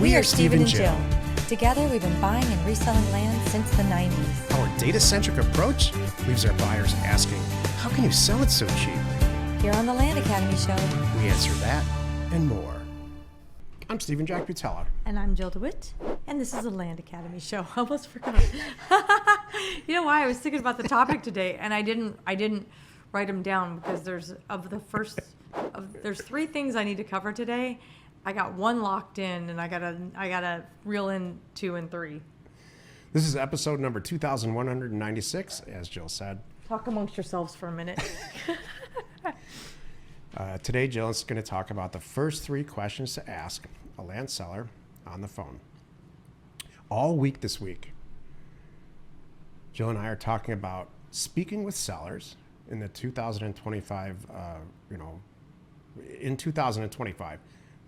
We are Steve and Jill. Together, we've been buying and reselling land since the 90s. Our data-centric approach leaves our buyers asking, how can you sell it so cheap? Here on the Land Academy Show, We answer that and more. I'm Steve and Jack Butala. and I'm Jill DeWit, and this is the Land Academy Show. I almost forgot. You know why? I was thinking about the topic today, and I didn't write them down because there's three things I need to cover today. I got one locked in, and I gotta reel in 2 and 3. This is episode number 2196, as Jill said. Talk amongst yourselves for a minute. Today, Jill is going to talk about the first 3 questions to ask a land seller on the phone. All week this week, Jill and I are talking about speaking with sellers in the 2025, in 2025.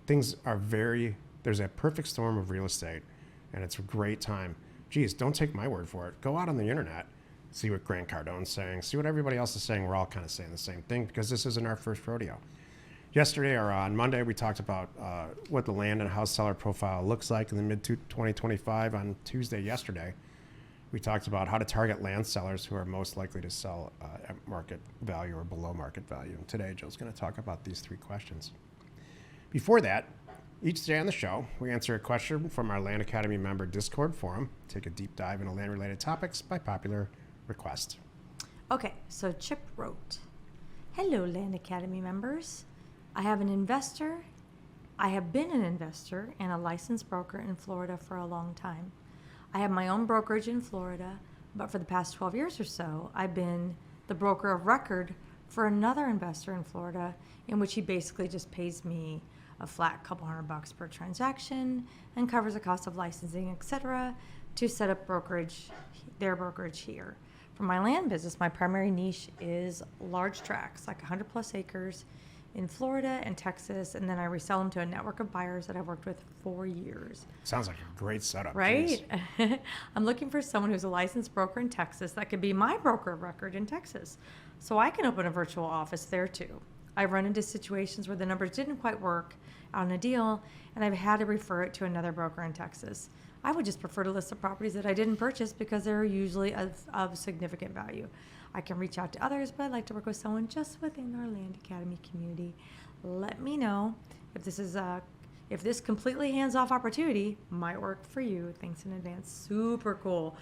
Things are there's a perfect storm of real estate, and it's a great time. Geez, don't take my word for it. Go out on the internet, see what Grant Cardone's saying, see what everybody else is saying. We're all kind of saying the same thing because this isn't our first rodeo. Yesterday, or on Monday, we talked about what the land and house seller profile looks like in the mid-2025. On Tuesday, yesterday, we talked about how to target land sellers who are most likely to sell at market value or below market value. And today, Jill's going to talk about these 3 questions. Before that, each day on the show, we answer a question from our Land Academy member Discord forum, take a deep dive into land-related topics by popular request. Okay, so Chip wrote, "Hello, Land Academy members. I have been an investor and a licensed broker in Florida for a long time. I have my own brokerage in Florida, but for the past 12 years or so, I've been the broker of record for another investor in Florida, in which he basically just pays me a flat couple $100 per transaction and covers the cost of licensing, etc., to set up their brokerage here. For my land business, my primary niche is large tracts, like 100 plus acres in Florida and Texas, and then I resell them to a network of buyers that I've worked with for years." Sounds like a great setup. Right? "I'm looking for someone who's a licensed broker in Texas that could be my broker of record in Texas, so I can open a virtual office there too. I've run into situations where the numbers didn't quite work on a deal, and I've had to refer it to another broker in Texas. I would just prefer to list the properties that I didn't purchase because they're usually of significant value. I can reach out to others, but I'd like to work with someone just within our Land Academy community. Let me know if this completely hands-off opportunity might work for you. Thanks in advance." Super cool.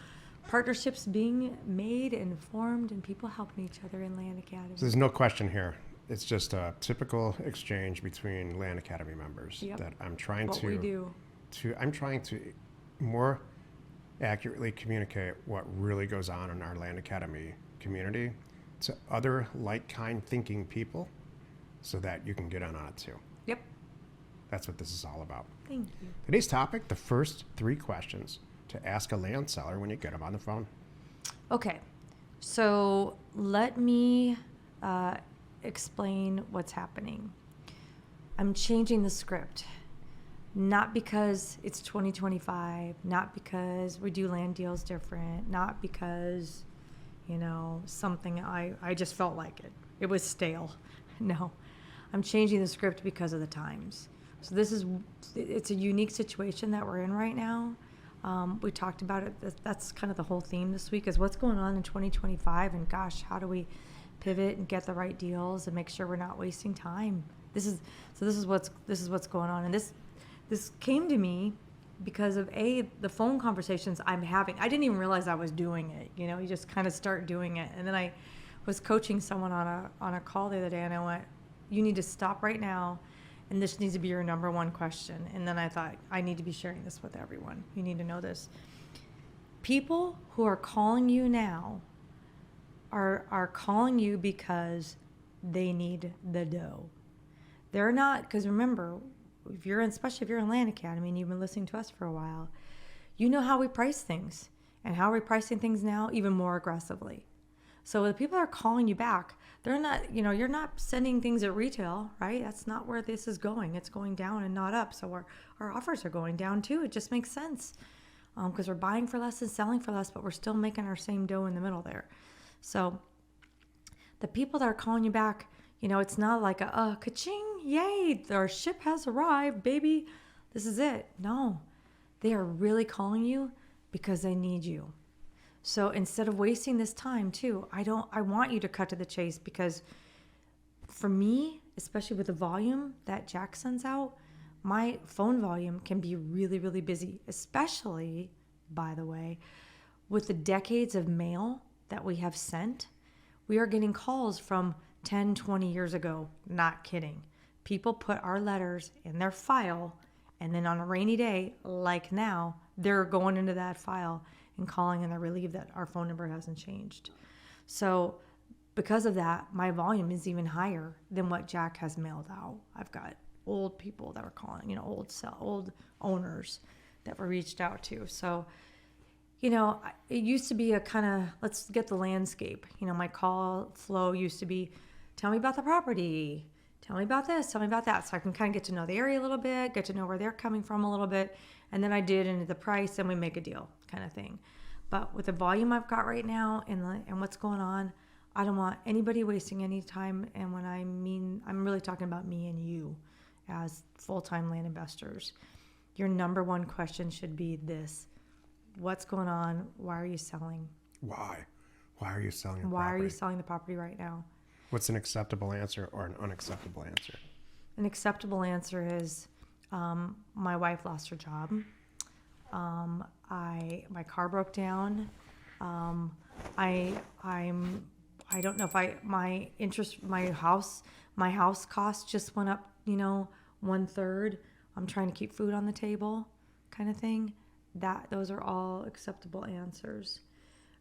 Partnerships being made and formed, and people helping each other in Land Academy. So there's no question here. It's just a typical exchange between Land Academy members that I'm trying I'm trying to more accurately communicate what really goes on in our Land Academy community to other like-kind thinking people so that you can get on it too. Yep. That's what this is all about. Thank you. Today's topic, the first 3 questions to ask a land seller when you get them on the phone. Okay, so let me explain what's happening. I'm changing the script, not because it's 2025, not because we do land deals different, not because, something I just felt like it. It was stale. No, I'm changing the script because of the times. So it's a unique situation that we're in right now. We talked about it. That's kind of the whole theme this week is what's going on in 2025, and gosh, how do we pivot and get the right deals and make sure we're not wasting time. This is what's going on, and this came to me because of the phone conversations I'm having. I didn't even realize I was doing it. You just kind of start doing it, and then I was coaching someone on a call the other day, and I went, "You need to stop right now, and this needs to be your number one question." And then I thought, I need to be sharing this with everyone. You need to know this. People who are calling you now are calling you because they need the dough. They're not, because remember, especially if you're in Land Academy and you've been listening to us for a while, you know how we price things and how we're pricing things now even more aggressively. So the people that are calling you back, they're not, you're not sending things at retail, right? That's not where this is going. It's going down and not up. So our offers are going down too. It just makes sense because we're buying for less and selling for less, but we're still making our same dough in the middle there. So the people that are calling you back, it's not like ka-ching, yay, our ship has arrived, baby. This is it. No, they are really calling you because they need you. So instead of wasting this time too, I want you to cut to the chase, because for me, especially with the volume that Jack sends out, my phone volume can be really, really busy, especially, by the way, with the decades of mail that we have sent. We are getting calls from 10, 20 years ago. Not kidding. People put our letters in their file, and then on a rainy day, like now, they're going into that file and calling, and they're relieved that our phone number hasn't changed. So because of that, my volume is even higher than what Jack has mailed out. I've got old people that are calling, old owners that were reached out to. So, it used to be a kind of, let's get the landscape. My call flow used to be, tell me about the property, tell me about this, tell me about that. So I can kind of get to know the area a little bit, get to know where they're coming from a little bit. And then I did into the price, and we make a deal kind of thing. But with the volume I've got right now and what's going on, I don't want anybody wasting any time. And when I mean, I'm really talking about me and you as full-time land investors. Your number one question should be this: what's going on? Why are you selling? Why? Why are you selling your Why property? are you selling the property right now? What's an acceptable answer or an unacceptable answer? An acceptable answer is, my wife lost her job. My car broke down. I don't know if my house cost just went up, 1/3. I'm trying to keep food on the table, kind of thing. Those are all acceptable answers.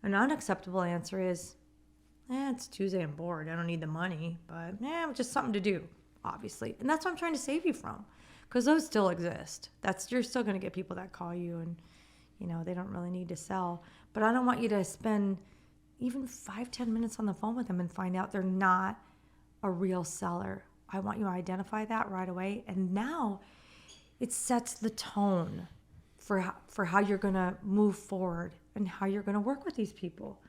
An unacceptable answer is, it's Tuesday, I'm bored, I don't need the money, but just something to do, obviously. And that's what I'm trying to save you from, because those still exist. You're still going to get people that call you and, they don't really need to sell. But I don't want you to spend even 5-10 minutes on the phone with them and find out they're not a real seller. I want you to identify that right away. And now it sets the tone for how you're going to move forward and how you're going to work with these people.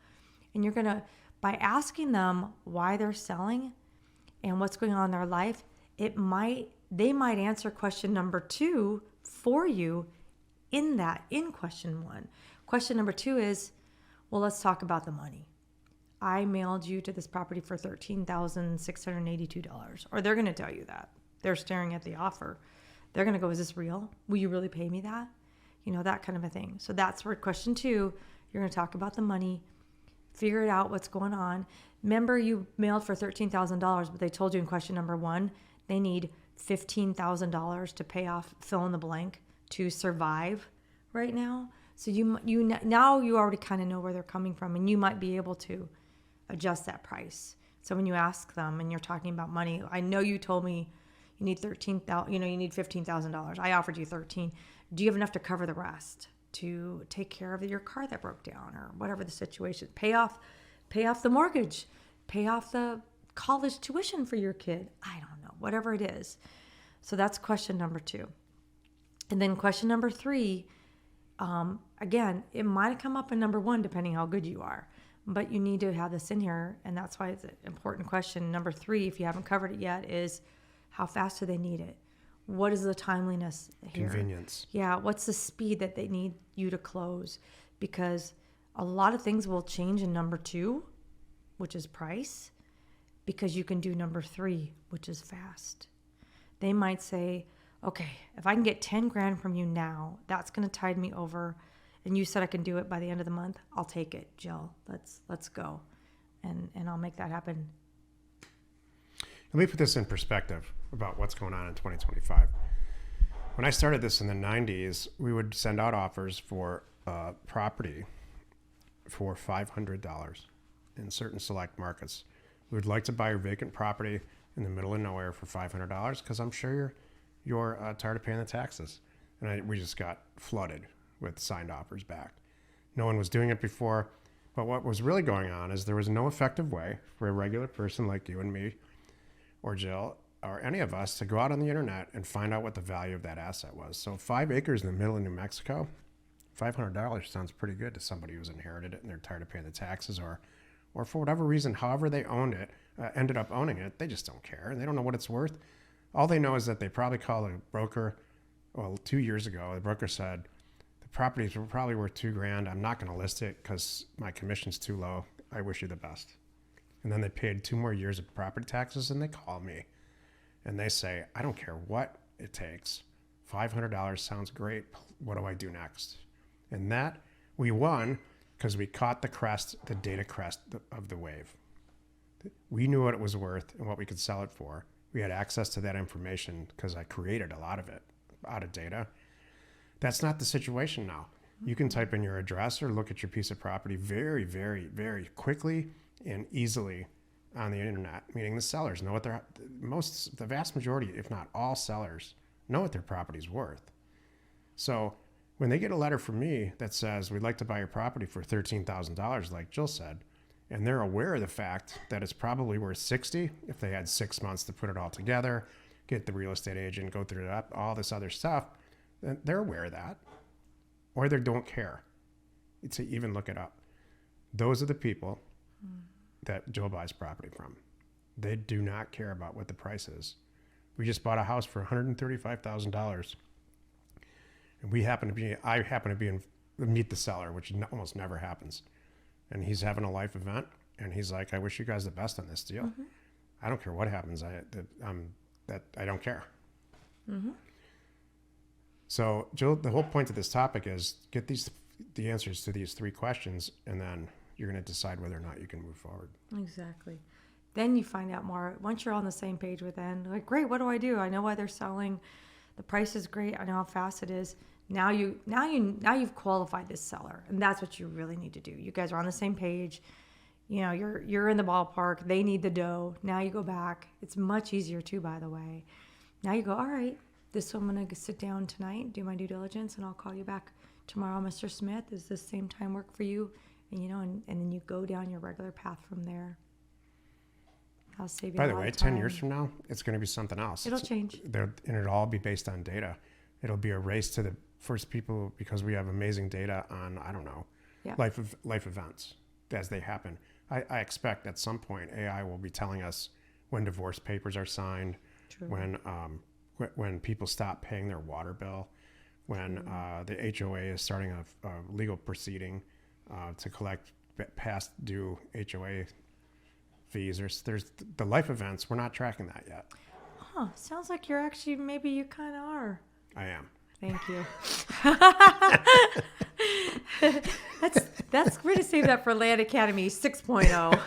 And you're going to, by asking them why they're selling and what's going on in their life, they might answer question number 2 for you in question 1. Question number 2 is, well, let's talk about the money. I mailed you to this property for $13,682. Or they're going to tell you that. They're staring at the offer. They're going to go, is this real? Will you really pay me that? That kind of a thing. So that's where question 2, you're going to talk about the money, figure it out what's going on. Remember, you mailed for $13,000, but they told you in question number 1, they need $15,000 to pay off fill in the blank to survive right now. So now you already kind of know where they're coming from, and you might be able to adjust that price. So when you ask them and you're talking about money, I know you told me you need you need $15,000. I offered you 13. Do you have enough to cover the rest, to take care of your car that broke down or whatever the situation? Pay off the mortgage, pay off the college tuition for your kid. I don't know, whatever it is. So that's question number 2. And then question number 3, again, it might come up in number 1 depending how good you are, but you need to have this in here, and that's why it's an important question. Number 3, if you haven't covered it yet, is how fast do they need it? What is the timeliness here? Convenience. Yeah, what's the speed that they need you to close? Because a lot of things will change in number 2, which is price, because you can do number 3, which is fast. They might say, okay, if I can get 10 grand from you now, that's going to tide me over. And you said I can do it by the end of the month. I'll take it, Jill. Let's go. And I'll make that happen. Let me put this in perspective about what's going on in 2025. When I started this in the 90s, we would send out offers for property for $500 in certain select markets. We would like to buy your vacant property in the middle of nowhere for $500 because I'm sure you're tired of paying the taxes. And we just got flooded with signed offers back. No one was doing it before. But what was really going on is there was no effective way for a regular person like you and me or Jill or any of us to go out on the internet and find out what the value of that asset was. So 5 acres in the middle of New Mexico, $500 sounds pretty good to somebody who's inherited it and they're tired of paying the taxes, or for whatever reason, however they owned it, ended up owning it. They just don't care. They don't know what it's worth. All they know is that they probably call a broker well, 2 years ago, the broker said, the properties were probably worth $2,000. I'm not going to list it because my commission's too low. I wish you the best. And then they paid 2 more years of property taxes, and they call me and they say, I don't care what it takes. $500 sounds great. What do I do next? And that we won because we caught the crest, the data crest of the wave. We knew what it was worth and what we could sell it for. We had access to that information because I created a lot of it out of data. That's not the situation now. You can type in your address or look at your piece of property very, very, very quickly and easily on the internet, meaning the sellers know what the vast majority, if not all sellers, know what their property's worth. So when they get a letter from me that says, we'd like to buy your property for $13,000, like Jill said, and they're aware of the fact that it's probably worth 60 if they had 6 months to put it all together, get the real estate agent, go through that, all this other stuff, then they're aware of that, or they don't care to even look it up. Those are the people that Jill buys property from. They do not care about what the price is. We just bought a house for $135,000. And I happen to be in meet the seller, which almost never happens. And he's having a life event, and he's like, I wish you guys the best on this deal. Mm-hmm. I don't care what happens. I don't care. Mm-hmm. So, Jill, the whole point of this topic is get the answers to these 3 questions, and then you're going to decide whether or not you can move forward. Exactly. Then you find out more. Once you're on the same page with them, like, great, what do I do? I know why they're selling. The price is great. I know how fast it is. Now you've qualified this seller, and that's what you really need to do. You guys are on the same page. You know, you're in the ballpark. They need the dough. Now you go back. It's much easier too, by the way. Now you go, all right, I'm going to sit down tonight, do my due diligence, and I'll call you back tomorrow, Mr. Smith. Does this same time work for you? And and then you go down your regular path from there. I'll save you. By the way, 10 years from now, it's going to be something else. It'll change. And it'll all be based on data. It'll be a race to the first people because we have amazing data on, I don't know, life events as they happen. I expect at some point AI will be telling us when divorce papers are signed, True. When people stop paying their water bill, when the HOA is starting a legal proceeding to collect past due HOA fees. There's the life events. We're not tracking that yet. Huh. Sounds like you're actually, maybe you kind of are. I am. Thank you. We're going to save that for Land Academy 6.0.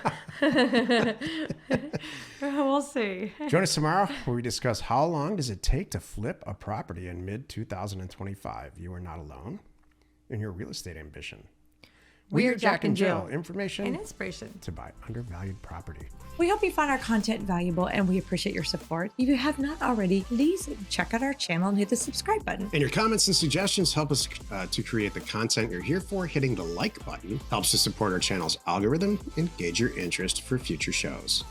We'll see. Join us tomorrow where we discuss how long does it take to flip a property in mid-2025. You are not alone in your real estate ambition. We are Jack and Jill. Information and inspiration to buy undervalued property. We hope you find our content valuable, and we appreciate your support. If you have not already, please check out our channel and hit the subscribe button. And your comments and suggestions help us to create the content you're here for. Hitting the like button helps to support our channel's algorithm and gauge your interest for future shows.